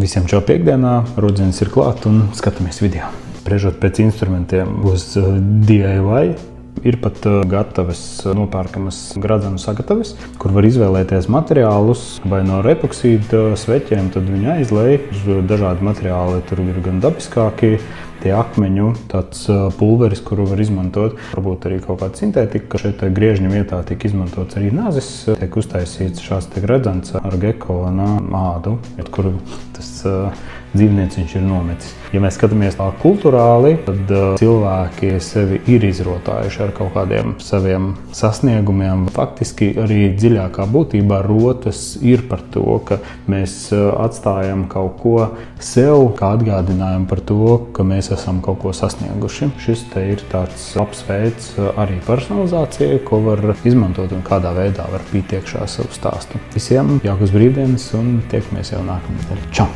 Visiem čau piekdienā, rudzenis ir klāt un skatāmies video. Spriežot pēc instrumentiem uz DIY, ir pat gatavas nopērkamas gradzenu sagataves, kur var izvēlēties materiālus vai no epoksīda sveķiem, tad viņi aizlej uz dažādi materiāli. Tur ir gan dabiskāki, tie akmeņu, tāds pulveris, kuru var izmantot. Varbūt arī kaut kāda sintētika. Šeit griežņa vietā tiek izmantots arī nazis. Tiek uztaisīts šāds gradzens ar geko ādu, kuru tas dzīvnieciņš ir nometis. Ja mēs skatāmies tā kulturāli, tad cilvēki sevi ir izrotājuši ar kaut kādiem saviem sasniegumiem. Faktiski arī dziļākā būtībā rotas ir par to, ka mēs atstājam kaut ko sev, kā atgādinājumu par to, ka mēs esam kaut ko sasnieguši. Šis te ir tāds labs veids arī personalizācijai, ko var izmantot un kādā veidā var pīt iekšā savu stāstu. Visiem jaukas brīvdienas un tiekamies jau nākamnedēļ. Čau!